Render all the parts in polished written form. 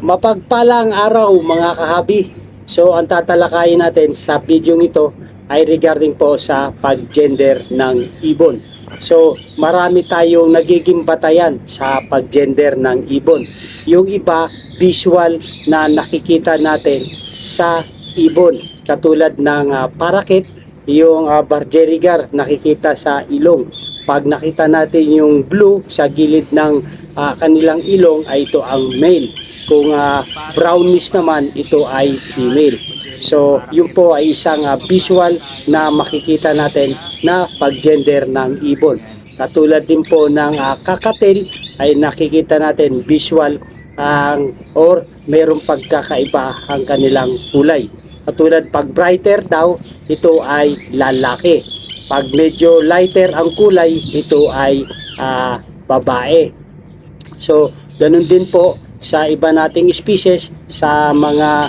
Mapagpalang araw mga kahabi. So ang tatalakayin natin sa video ito ay regarding po sa pag-gender ng ibon. So marami tayong nagiging batayan sa pag-gender ng ibon. Yung iba visual na nakikita natin sa ibon katulad ng parakit, yung bargerigar nakikita sa ilong. Pag nakita natin yung blue sa gilid ng kanilang ilong ay ito ang male. Kung brownish naman, ito ay female. So, yun po ay isang visual na makikita natin na pag-gender ng ibon. Katulad din po ng kakatil ay nakikita natin visual or mayroong pagkakaiba ang kanilang kulay. Katulad pag brighter daw, ito ay lalaki. Pag medyo lighter ang kulay, ito ay babae. So, ganun din po sa iba nating species, sa mga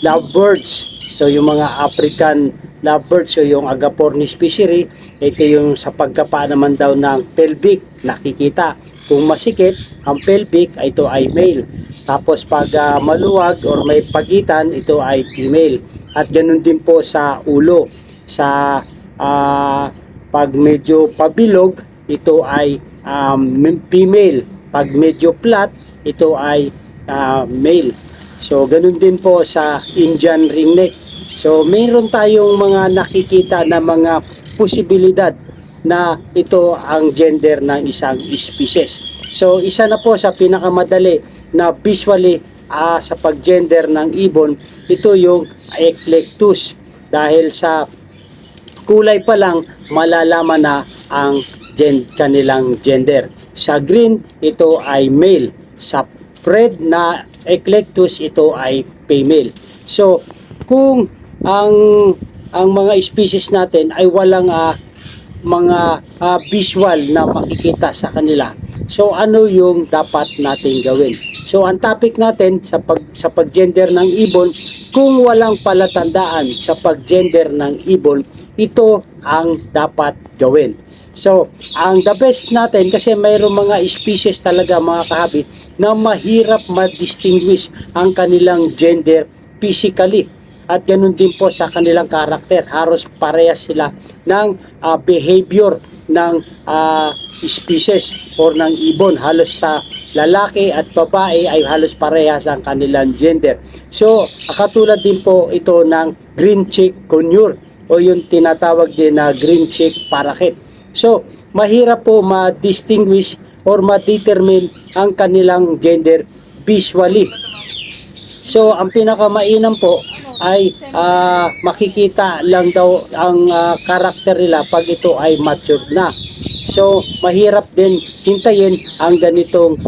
lovebirds. So, yung mga African lovebirds, so yung Agapornis fishery, ito yung sa pagkapa naman daw ng pelvic, nakikita. Kung masikip, ang pelvic, ito ay male. Tapos pag maluwag or may pagitan, ito ay female. At ganun din po sa ulo. Sa pag medyo pabilog, ito ay female. Pag medyo flat, ito ay male. So, ganun din po sa Indian ringneck. So, mayroon tayong mga nakikita na mga posibilidad na ito ang gender ng isang species. So, isa na po sa pinakamadali na visually sa pag-gender ng ibon, ito yung eclectus. Dahil sa kulay pa lang, malalaman na ang kanilang gender. Sa green, ito ay male. Sa red na eclectus, ito ay female. So, kung ang mga species natin ay walang mga visual na makikita sa kanila, so ano yung dapat natin gawin? So, ang topic natin sa pag-gender ng ibon, kung walang palatandaan sa pag-gender ng ibon, ito ang dapat gawin. So, ang the best natin, kasi mayroong mga species talaga mga kahabi na mahirap ma-distinguish ang kanilang gender physically. At ganun din po sa kanilang karakter. Halos parehas sila ng behavior ng species or ng ibon. Halos sa lalaki at babae ay halos parehas ang kanilang gender. So, katulad din po ito ng green cheek conure o yung tinatawag din na green cheek parakeet. So, mahirap po ma-distinguish or ma-determine ang kanilang gender visually. So, ang pinakamainam po ay makikita lang daw ang karakter nila pag ito ay matured na. So, mahirap din hintayin ang ganitong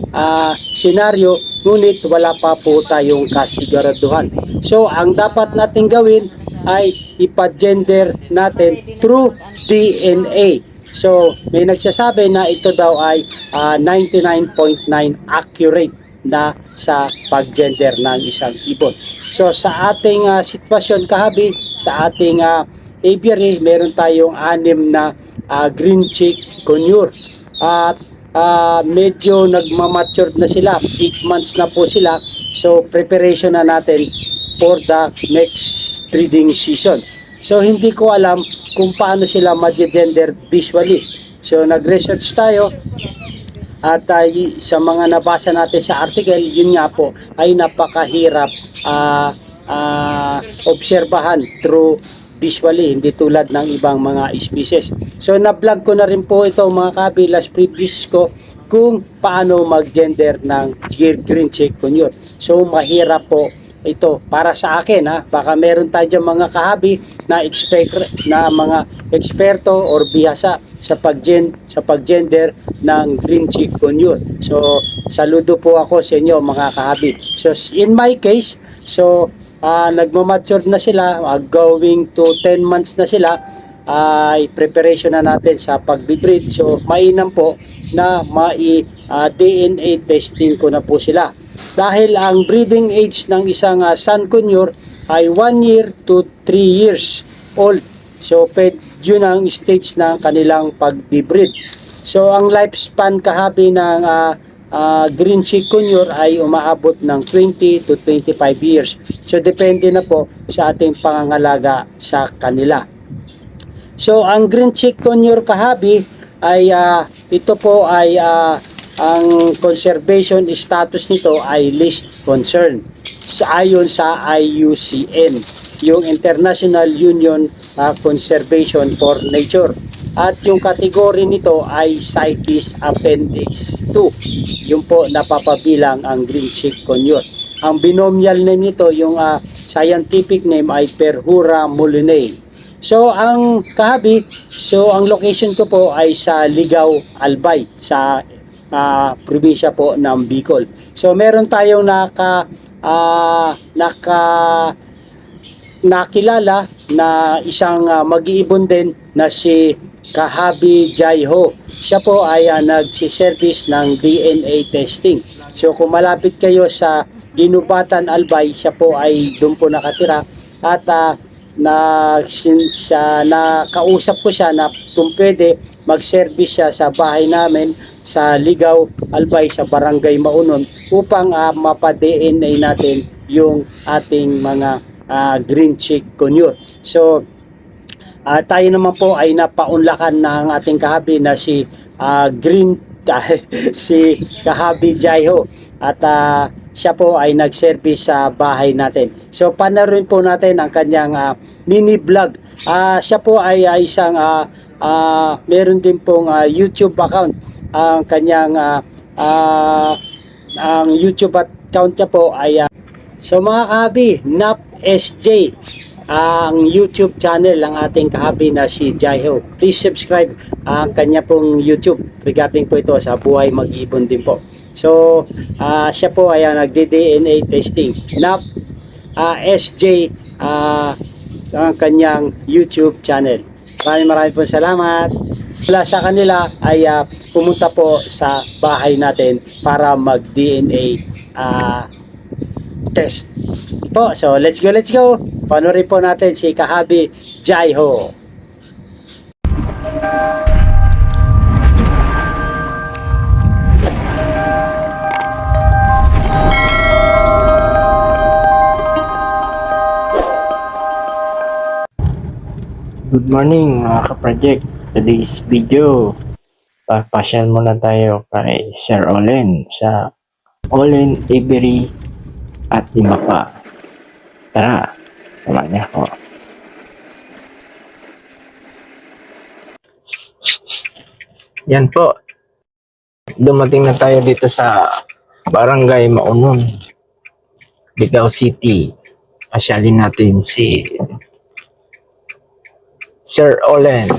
senaryo, ngunit wala pa po tayong kasiguraduhan. So, ang dapat natin gawin ay ipa-gender natin through DNA. So, may nagsasabi na ito daw ay 99.9 accurate na sa pag-gender ng isang ibon. So, sa ating sitwasyon kahabi, sa ating apiary, meron tayong 6 na green cheek conure. At medyo nagmamature na sila, 8 months na po sila. So, preparation na natin for the next breeding season. So, hindi ko alam kung paano sila mag-gender visually. So, nag-research tayo at sa mga nabasa natin sa article, yun nga po ay napakahirap obserbahan through visually, hindi tulad ng ibang mga species. So, na-vlog ko na rin po ito mga kabilas previous ko kung paano mag-gender ng green cheek conure. So, mahirap po ito para sa akin baka meron tayo mga kahabi na mga eksperto or bihasa sa pag-gender ng green cheek conure. So, saludo po ako sa inyo mga kahabi. So, in my case, so nagmamature na sila, going to 10 months na sila, ay preparation na natin sa pag-breed. So, mainam po na DNA testing ko na po sila. Dahil ang breeding age ng isang sun conure ay 1 year to 3 years old. So, yun ang stage ng kanilang pag-breed. So, ang lifespan kahabi ng green chikunyor ay umaabot ng 20 to 25 years. So depende na po sa ating pangangalaga sa kanila. So ang green chikunyor kahabi ay ito po ay ang conservation status nito ay least concern ayon sa IUCN, yung International Union Conservation for Nature. At yung kategory nito ay CITES Appendix 2. Yung po napapabilang ang green chikunyor. Ang binomial name nito, yung scientific name ay Perhura mulinae. So ang kahabi, ang location ko po ay sa Ligao, Albay, sa probinsya po ng Bicol. So meron tayong nakilala na isang mag-iibon din na si Kahabi Jaiho. Siya po ay nagsiservice ng DNA testing. So kung malapit kayo sa Ginubatan, Albay, siya po ay doon po nakatira at nakausap ko siya na kung pwede mag-service siya sa bahay namin sa Ligao, Albay, sa Barangay Maunon upang mapa-DNA natin yung ating mga green chikunyor. So tayo naman po ay napaunlakan ng ating kahabi na si si Kahabi Jaiho at siya po ay nag-service sa bahay natin. So panarin po natin ang kanyang mini vlog. Siya po ay isang meron din pong YouTube account. Ang kanyang ang YouTube account niya po ay so mga kahabi, NAP SJ ang YouTube channel ng ating kahabi na si Jaiho. Please subscribe ang kanya pong YouTube regarding po ito sa buhay mag-ibon din po. So siya po ay nagde-DNA testing. NAP SJ ang kanyang YouTube channel. Maraming po salamat. Wala sa kanila ay pumunta po sa bahay natin para mag-DNA test po. So let's go. Panoorin po natin si Kahabi Jaiho. Good morning mga ka-project. Today's video, papasyal muna tayo kay Sir Olen sa Olen Avery at iba pa. Tara, samahan niya ako. Yan po. Dumating na tayo dito sa Barangay Maunon, Ligao City. Pasyalin natin si Sir Olen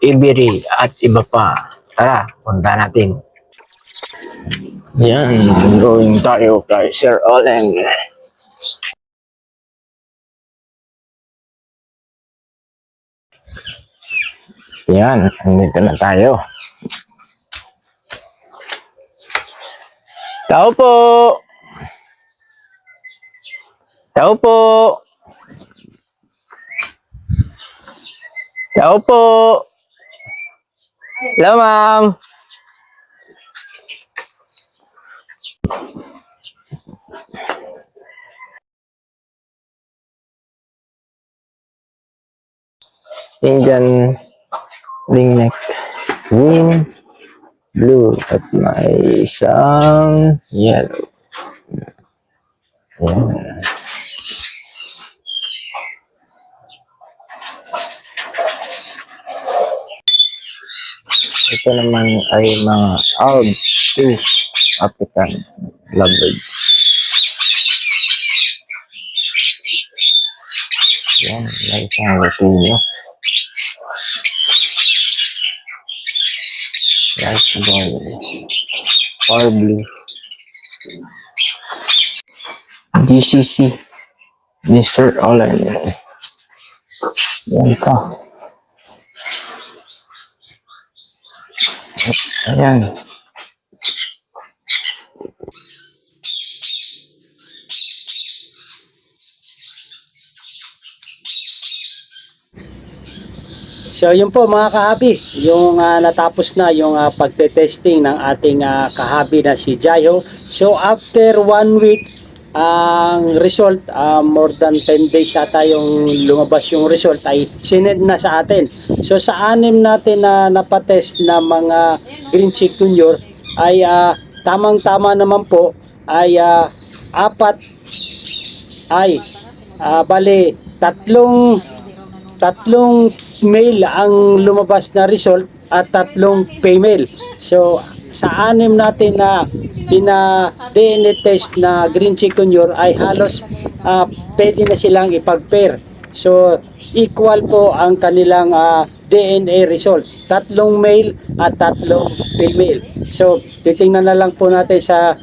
Avery at iba pa. Tara, punta natin. Yan, going tayo kay Sir Olen. Yan, nandito na tayo. Tao po! Tao po! Tao po! Hello, ma'am! Indian ringneck, green, blue, at may isang yellow. Yan. Ito naman ay mga ALB2 African lovebird. Yan, may isang Lutino. Light boy. Or blue. GCC ni Sir Olen. Yan ka. Ayan. So yun po mga kahabi, yung natapos na yung pagte-testing ng ating kahabi na si Jaiho. So after 1 week, ang result, more than 10 days yata yung lumabas yung result ay sinend na sa atin. So sa 6 natin na napatest na mga green chick junior ay tamang-tama naman po ay 4 ay bali tatlong male ang lumabas na result at 3 female. So sa 6 natin na DNA test na green chick junior ay halos pwede na silang ipag-pair. So equal po ang kanilang DNA result, 3 male at 3 female. So titingnan na lang po natin sa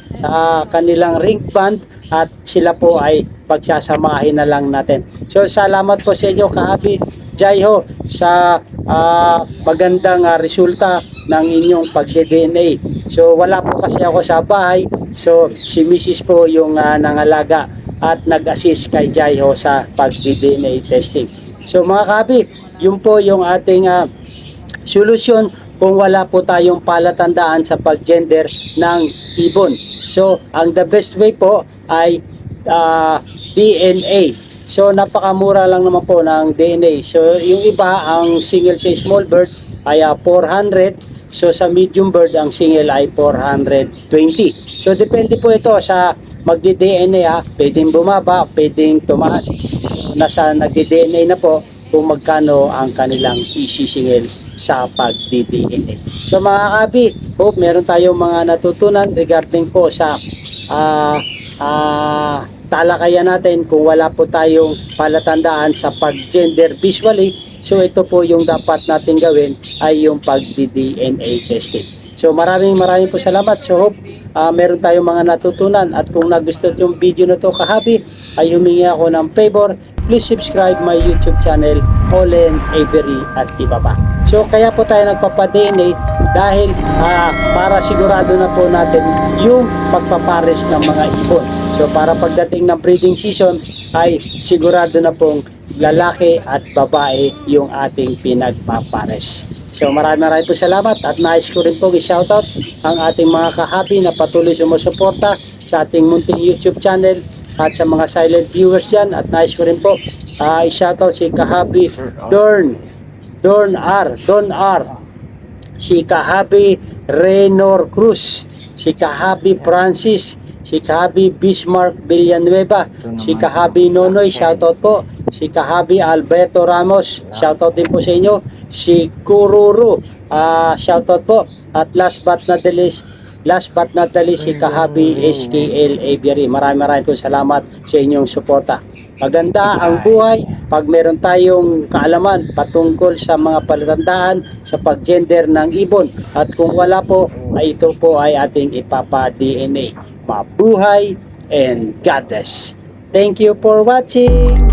kanilang ring band at sila po ay pagsasamahin na lang natin. So salamat po sa inyo kahabi Jaiho sa magandang resulta ng inyong pagde-DNA. So wala po kasi ako sa bahay, so si Mrs. po yung nangalaga at nag-assist kay Jaiho sa pagde-DNA testing. So mga kahabi, yun po yung ating solusyon kung wala po tayong palatandaan sa pag-gender ng ibon. So ang the best way po ay DNA. So napakamura lang naman po ng DNA. So yung iba, ang single sa small bird ay 400. So sa medium bird ang single ay 420. So depende po ito sa magdi-DNA pwedeng bumaba, pwedeng tumaas. So nasa nagdi-DNA na po kung magkano ang kanilang isisingil sa pagdi-DNA. So mga kabi, hope meron tayong mga natutunan regarding po sa talakayan natin kung wala po tayong palatandaan sa pag-gender visually. So ito po yung dapat natin gawin ay yung pag-DNA testing. So maraming po salamat. So hope meron tayong mga natutunan at kung nagustuhan yung video na to kahabi ay humingi ako ng favor. Please subscribe my YouTube channel, Olen Avery at iba pa. So kaya po tayo nagpapa-DNA dahil para sigurado na po natin yung pagpapares ng mga ibon. So para pagdating ng breeding season ay sigurado na pong lalaki at babae yung ating pinagpapares. So maraming po salamat at nais ko rin pong i-shoutout ang ating mga kahabi na patuloy sumusuporta sa ating munting YouTube channel at sa mga silent viewers dyan. At nais ko rin po i-shoutout si kahabi Don R, si kahabi Renor Cruz, si kahabi Francis, si kahabi Bismarck Villanueva, si kahabi Nonoy, shoutout po, si kahabi Alberto Ramos, shoutout din po sa inyo, si Kururu, shoutout po, at last but not the least si kahabi SKL Aviary. Maraming po salamat sa inyong suporta. Maganda ang buhay pag meron tayong kaalaman patungkol sa mga palatandaan sa pag-gender ng ibon. At kung wala po, ay ito po ay ating ipapa-DNA. Mabuhay and God bless. Thank you for watching.